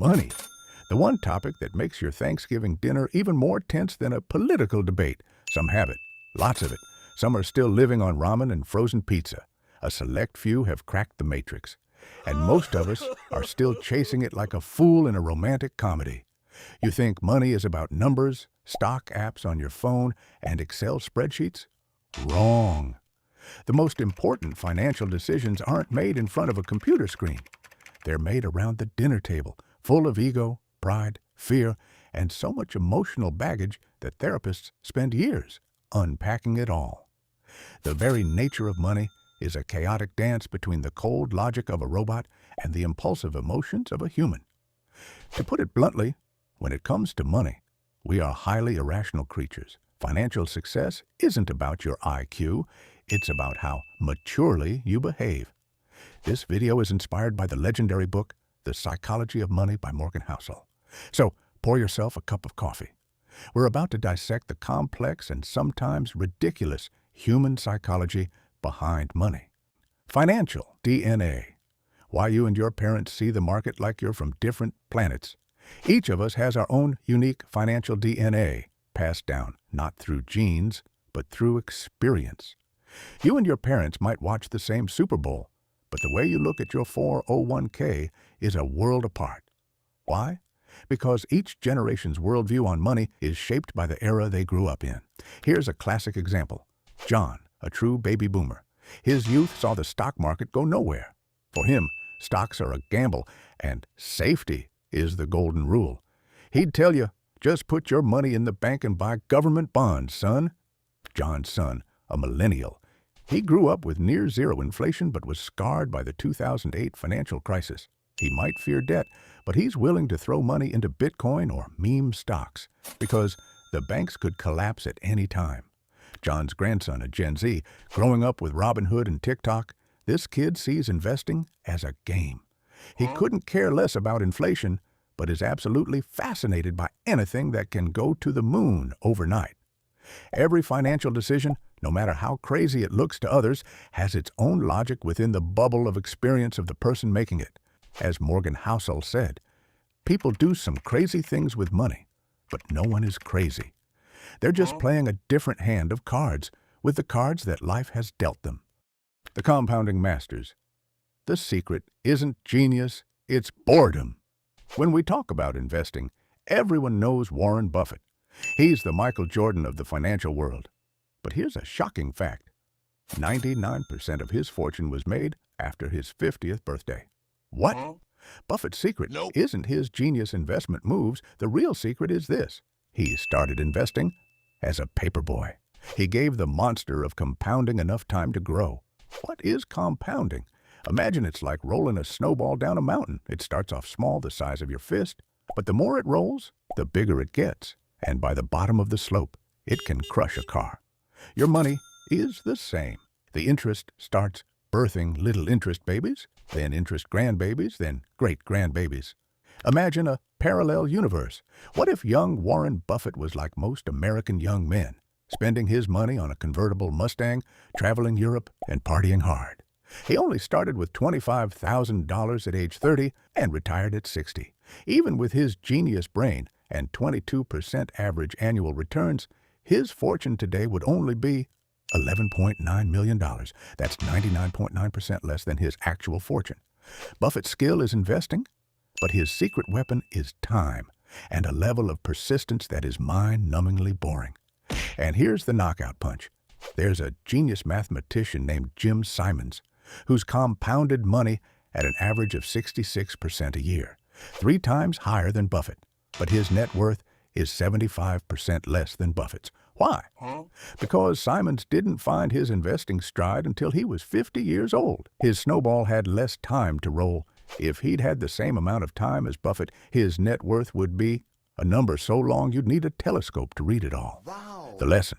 money. The one topic that makes your Thanksgiving dinner even more tense than a political debate. Some have it, lots of it. Some are still living on ramen and frozen pizza. A select few have cracked the matrix. And most of us are still chasing it like a fool in a romantic comedy. You think money is about numbers, stock apps on your phone, and Excel spreadsheets? Wrong. The most important financial decisions aren't made in front of a computer screen. They're made around the dinner table, full of ego, pride, fear, and so much emotional baggage that therapists spend years unpacking it all. The very nature of money is a chaotic dance between the cold logic of a robot and the impulsive emotions of a human. To put it bluntly, when it comes to money, we are highly irrational creatures. Financial success isn't about your IQ, it's about how maturely you behave. This video is inspired by the legendary book, The Psychology of Money by Morgan Housel. So, pour yourself a cup of coffee. We're about to dissect the complex and sometimes ridiculous human psychology behind money. Financial DNA. Why you and your parents see the market like you're from different planets. Each of us has our own unique financial DNA, passed down not through genes, but through experience. You and your parents might watch the same Super Bowl, but the way you look at your 401k is a world apart. Why? Because each generation's worldview on money is shaped by the era they grew up in. Here's a classic example. John, a true baby boomer. His youth saw the stock market go nowhere. For him, stocks are a gamble, and safety is the golden rule. He'd tell you, just put your money in the bank and buy government bonds, son. John's son, a millennial. He grew up with near zero inflation but was scarred by the 2008 financial crisis. He might fear debt, but he's willing to throw money into Bitcoin or meme stocks because the banks could collapse at any time. John's grandson, a Gen Z, growing up with Robinhood and TikTok, this kid sees investing as a game. He couldn't care less about inflation, but is absolutely fascinated by anything that can go to the moon overnight. Every financial decision, no matter how crazy it looks to others, has its own logic within the bubble of experience of the person making it. As Morgan Housel said, people do some crazy things with money, but no one is crazy. They're just playing a different hand of cards with the cards that life has dealt them. The compounding masters. The secret isn't genius, it's boredom. When we talk about investing, everyone knows Warren Buffett. He's the Michael Jordan of the financial world. But here's a shocking fact. 99% of his fortune was made after his 50th birthday. What? Buffett's secret isn't his genius investment moves. The real secret is this. He started investing as a paperboy. He gave the monster of compounding enough time to grow. What is compounding? Imagine it's like rolling a snowball down a mountain. It starts off small, the size of your fist, but the more it rolls, the bigger it gets. And by the bottom of the slope, it can crush a car. Your money is the same. The interest starts birthing little interest babies, then interest grandbabies, then great-grandbabies. Imagine a parallel universe. What if young Warren Buffett was like most American young men, spending his money on a convertible Mustang, traveling Europe, and partying hard? He only started with $25,000 at age 30 and retired at 60. Even with his genius brain and 22% average annual returns, his fortune today would only be $11.9 million. That's 99.9% less than his actual fortune. Buffett's skill is investing, but his secret weapon is time and a level of persistence that is mind-numbingly boring. And here's the knockout punch. There's a genius mathematician named Jim Simons who's compounded money at an average of 66% a year, 3 times higher than Buffett. But his net worth is 75% less than Buffett's. Why? Because Simons didn't find his investing stride until he was 50 years old. His snowball had less time to roll. If he'd had the same amount of time as Buffett, his net worth would be a number so long you'd need a telescope to read it all. Wow. The lesson: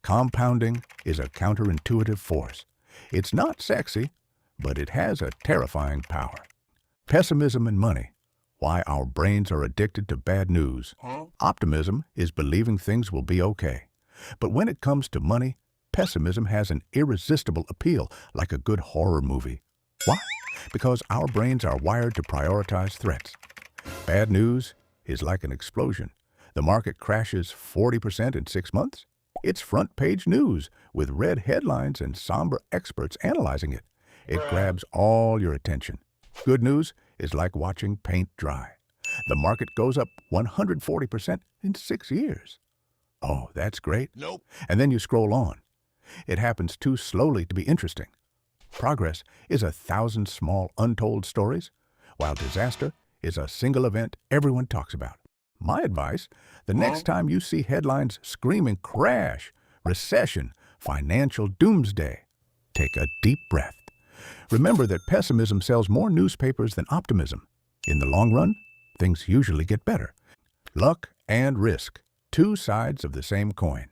compounding is a counterintuitive force. It's not sexy, but it has a terrifying power. Pessimism and money. Why our brains are addicted to bad news. Optimism is believing things will be okay. But when it comes to money, pessimism has an irresistible appeal, like a good horror movie. Why? Because our brains are wired to prioritize threats. Bad news is like an explosion. The market crashes 40% in 6 months. It's front-page news with red headlines and somber experts analyzing it. It grabs all your attention. Good news is like watching paint dry. The market goes up 140% in 6 years. Oh, that's great. Nope. And then you scroll on. It happens too slowly to be interesting. Progress is 1,000 small untold stories, while disaster is a single event everyone talks about. My advice, the next time you see headlines screaming crash, recession, financial doomsday, take a deep breath. Remember that pessimism sells more newspapers than optimism. In the long run, things usually get better. Luck and risk, two sides of the same coin.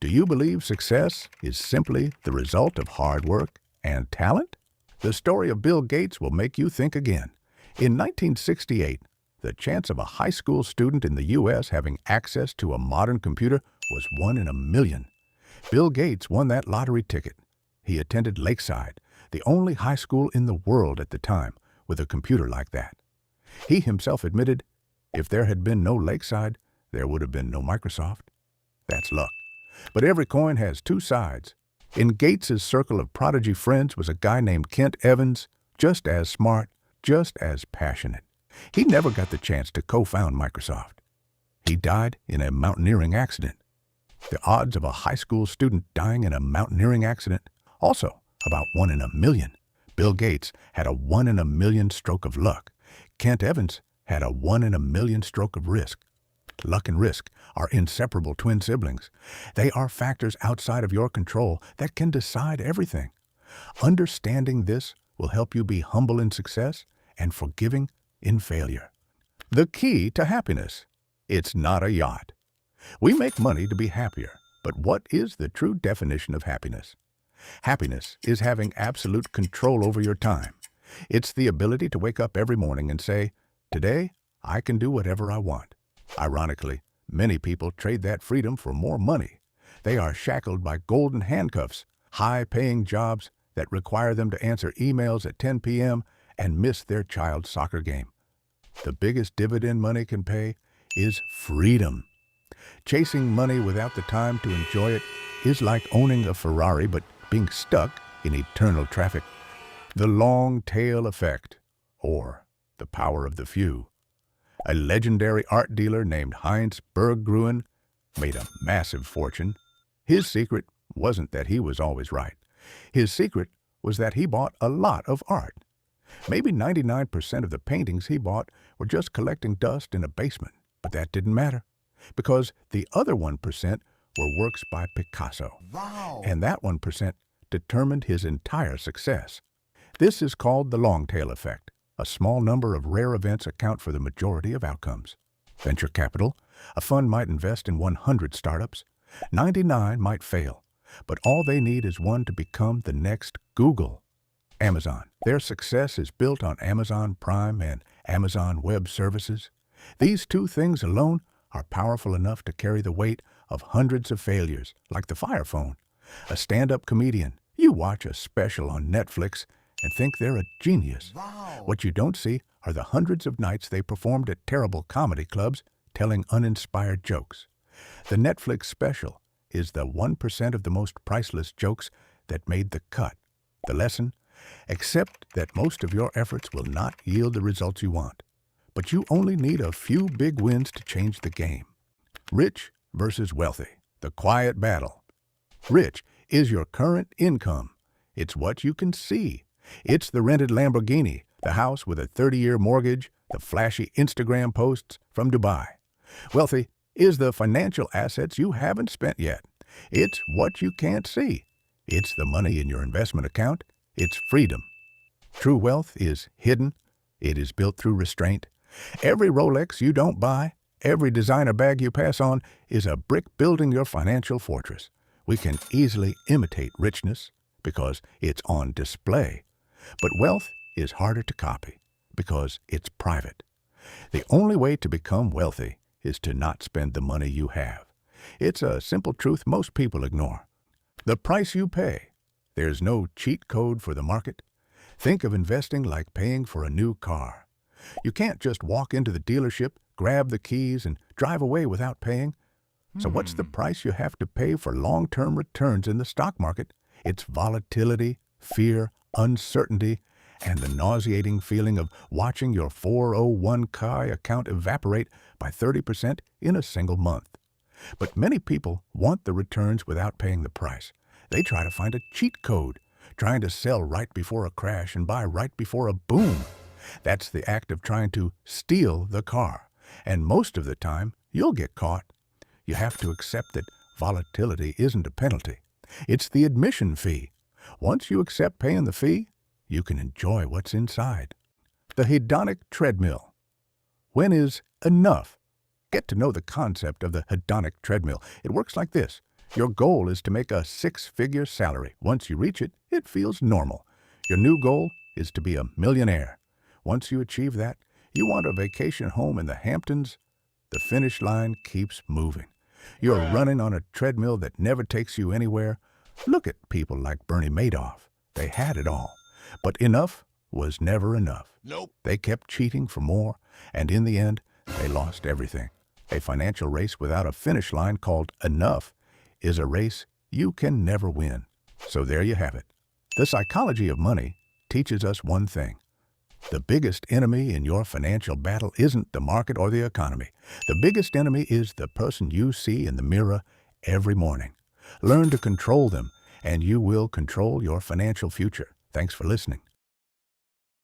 Do you believe success is simply the result of hard work and talent? The story of Bill Gates will make you think again. In 1968, the chance of a high school student in the U.S. having access to a modern computer was 1 in a million. Bill Gates won that lottery ticket. He attended Lakeside, the only high school in the world at the time with a computer like that. He himself admitted, if there had been no Lakeside, there would have been no Microsoft. That's luck. But every coin has two sides. In Gates's circle of prodigy friends was a guy named Kent Evans, just as smart, just as passionate. He never got the chance to co-found Microsoft. He died in a mountaineering accident. The odds of a high school student dying in a mountaineering accident, also about 1 in a million. Bill Gates had a 1 in a million stroke of luck. Kent Evans had a 1 in a million stroke of risk. Luck and risk are inseparable twin siblings. They are factors outside of your control that can decide everything. Understanding this will help you be humble in success and forgiving in failure. The key to happiness. It's not a yacht. We make money to be happier, but what is the true definition of happiness? Happiness is having absolute control over your time. It's the ability to wake up every morning and say, today I can do whatever I want. Ironically, many people trade that freedom for more money. They are shackled by golden handcuffs, high-paying jobs that require them to answer emails at 10 p.m. and miss their child's soccer game. The biggest dividend money can pay is freedom. Chasing money without the time to enjoy it is like owning a Ferrari but being stuck in eternal traffic. The long tail effect, or the power of the few. A legendary art dealer named Heinz Berggruen made a massive fortune. His secret wasn't that he was always right. His secret was that he bought a lot of art. Maybe 99% of the paintings he bought were just collecting dust in a basement, but that didn't matter, because the other 1% were works by Picasso. Wow! And that 1% determined his entire success. This is called the long tail effect. A small number of rare events account for the majority of outcomes. Venture capital, a fund might invest in 100 startups. 99 might fail, but all they need is one to become the next Google. Amazon. Their success is built on Amazon Prime and Amazon Web Services. These two things alone are powerful enough to carry the weight of hundreds of failures, like the Fire Phone. A stand-up comedian. You watch a special on Netflix and think they're a genius. Wow! What you don't see are the hundreds of nights they performed at terrible comedy clubs telling uninspired jokes. The Netflix special is the 1% of the most priceless jokes that made the cut. The lesson? Accept that most of your efforts will not yield the results you want, but you only need a few big wins to change the game. Rich versus wealthy, the quiet battle. Rich is your current income. It's what you can see. It's the rented Lamborghini, the house with a 30-year mortgage, the flashy Instagram posts from Dubai. Wealthy is the financial assets you haven't spent yet. It's what you can't see. It's the money in your investment account. It's freedom. True wealth is hidden. It is built through restraint. Every Rolex you don't buy, every designer bag you pass on is a brick building your financial fortress. We can easily imitate richness because it's on display. But wealth is harder to copy because it's private. The only way to become wealthy is to not spend the money you have. It's a simple truth most people ignore. The price you pay. There's no cheat code for the market. Think of investing like paying for a new car. You can't just walk into the dealership, grab the keys, and drive away without paying. So what's the price you have to pay for long-term returns in the stock market? It's volatility, fear, uncertainty, and the nauseating feeling of watching your 401k account evaporate by 30% in a single month. But many people want the returns without paying the price. They try to find a cheat code, trying to sell right before a crash and buy right before a boom. That's the act of trying to steal the car. And most of the time, you'll get caught. You have to accept that volatility isn't a penalty. It's the admission fee. Once you accept paying the fee, you can enjoy what's inside. The hedonic treadmill. When is enough? Get to know the concept of the hedonic treadmill. It works like this. Your goal is to make a six-figure salary. Once you reach it, it feels normal. Your new goal is to be a millionaire. Once you achieve that, you want a vacation home in the Hamptons. The finish line keeps moving. You're running on a treadmill that never takes you anywhere. Look at people like Bernie Madoff. They had it all. But enough was never enough. Nope. They kept cheating for more, and in the end, they lost everything. A financial race without a finish line called enough is a race you can never win. So there you have it. The psychology of money teaches us one thing. The biggest enemy in your financial battle isn't the market or the economy. The biggest enemy is the person you see in the mirror every morning. Learn to control them, and you will control your financial future. Thanks for listening.